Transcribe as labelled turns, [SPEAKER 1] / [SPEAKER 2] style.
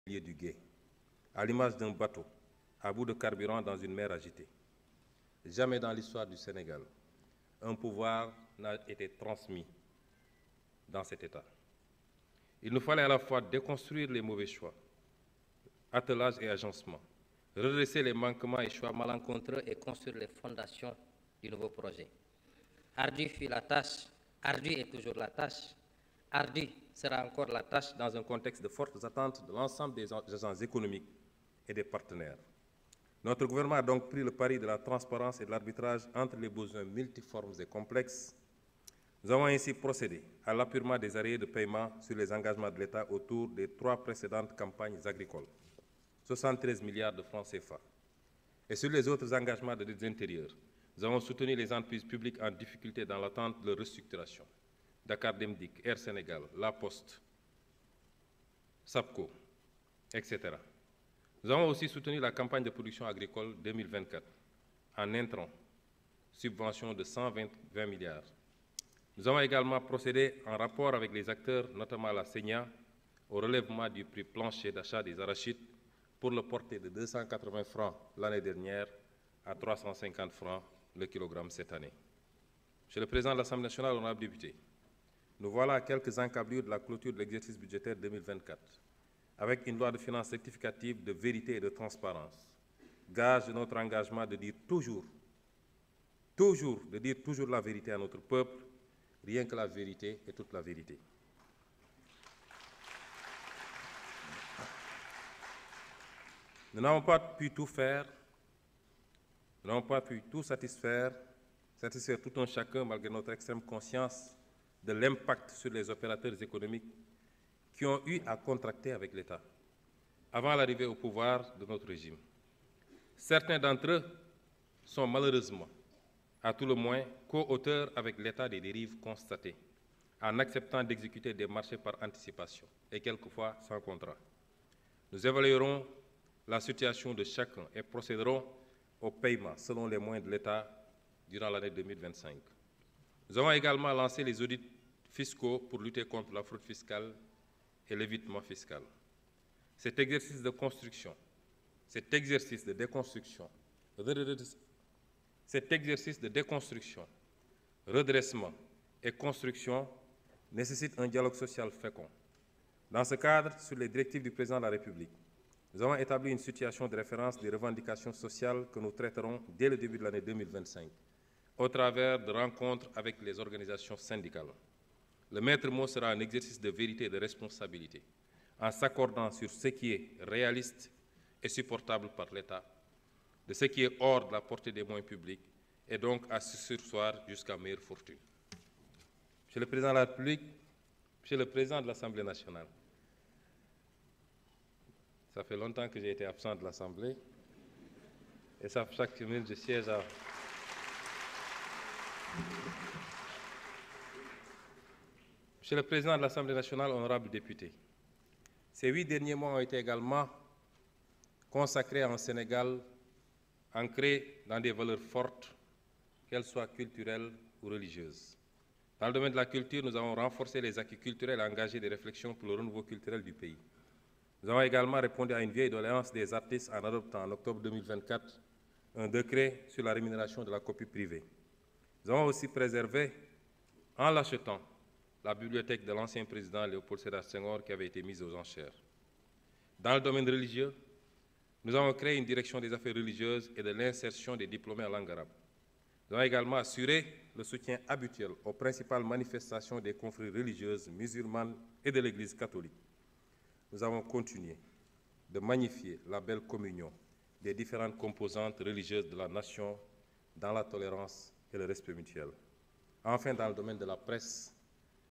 [SPEAKER 1] du gué, à l'image d'un bateau à bout de carburant dans une mer agitée. Jamais dans l'histoire du Sénégal, un pouvoir n'a été transmis dans cet état. Il nous fallait à la fois déconstruire les mauvais choix, attelage et agencement, redresser les manquements et choix malencontreux et construire les fondations du nouveau projet. Ardue fut la tâche, ardue est toujours la tâche, ardue sera encore la tâche dans un contexte de fortes attentes de l'ensemble des agents économiques et des partenaires. Notre gouvernement a donc pris le pari de la transparence et de l'arbitrage entre les besoins multiformes et complexes. Nous avons ainsi procédé à l'appurement des arriérés de paiement sur les engagements de l'État autour des 3 précédentes campagnes agricoles, 73 milliards de francs CFA. Et sur les autres engagements de l'aide intérieure, nous avons soutenu les entreprises publiques en difficulté dans l'attente de leur restructuration. Dakar Demdik, Air Sénégal, La Poste, SAPCO, etc. Nous avons aussi soutenu la campagne de production agricole 2024 en intrant subvention de 120 milliards. Nous avons également procédé en rapport avec les acteurs, notamment la CENIA, au relèvement du prix plancher d'achat des arachides pour le porter de 280 francs l'année dernière à 350 francs le kilogramme cette année. Monsieur le Président de l'Assemblée nationale, honorables députés, nous voilà à quelques encablures de la clôture de l'exercice budgétaire 2024, avec une loi de finances rectificative de vérité et de transparence, gage de notre engagement de dire toujours la vérité à notre peuple, rien que la vérité et toute la vérité. Nous n'avons pas pu tout faire, nous n'avons pas pu tout satisfaire tout un chacun malgré notre extrême conscience de l'impact sur les opérateurs économiques qui ont eu à contracter avec l'État avant l'arrivée au pouvoir de notre régime. Certains d'entre eux sont malheureusement, à tout le moins, co-auteurs avec l'État des dérives constatées, en acceptant d'exécuter des marchés par anticipation et quelquefois sans contrat. Nous évaluerons la situation de chacun et procéderons au paiement selon les moyens de l'État durant l'année 2025. Nous avons également lancé les audits fiscaux pour lutter contre la fraude fiscale et l'évitement fiscal. Cet exercice de construction, cet exercice de déconstruction, redressement et construction nécessite un dialogue social fécond. Dans ce cadre, sur les directives du Président de la République, nous avons établi une situation de référence des revendications sociales que nous traiterons dès le début de l'année 2025, au travers de rencontres avec les organisations syndicales. Le maître mot sera un exercice de vérité et de responsabilité, en s'accordant sur ce qui est réaliste et supportable par l'État, de ce qui est hors de la portée des moyens publics, et donc à se surseoir jusqu'à meilleure fortune. Monsieur le Président de la République, Monsieur le Président de l'Assemblée nationale, ça fait longtemps que j'ai été absent de l'Assemblée, et ça, chaque semaine, je siège à... Monsieur le Président de l'Assemblée nationale, honorables députés, ces 8 derniers mois ont été également consacrés à un Sénégal ancré dans des valeurs fortes, qu'elles soient culturelles ou religieuses. Dans le domaine de la culture, nous avons renforcé les acquis culturels et engagé des réflexions pour le renouveau culturel du pays. Nous avons également répondu à une vieille doléance des artistes en adoptant en octobre 2024 un décret sur la rémunération de la copie privée. Nous avons aussi préservé, en l'achetant, la bibliothèque de l'ancien président Léopold Sédar Senghor qui avait été mise aux enchères. Dans le domaine religieux, nous avons créé une direction des affaires religieuses et de l'insertion des diplômés en langue arabe. Nous avons également assuré le soutien habituel aux principales manifestations des confréries religieuses musulmanes et de l'Église catholique. Nous avons continué de magnifier la belle communion des différentes composantes religieuses de la nation dans la tolérance et le respect mutuel. Enfin, dans le domaine de la presse,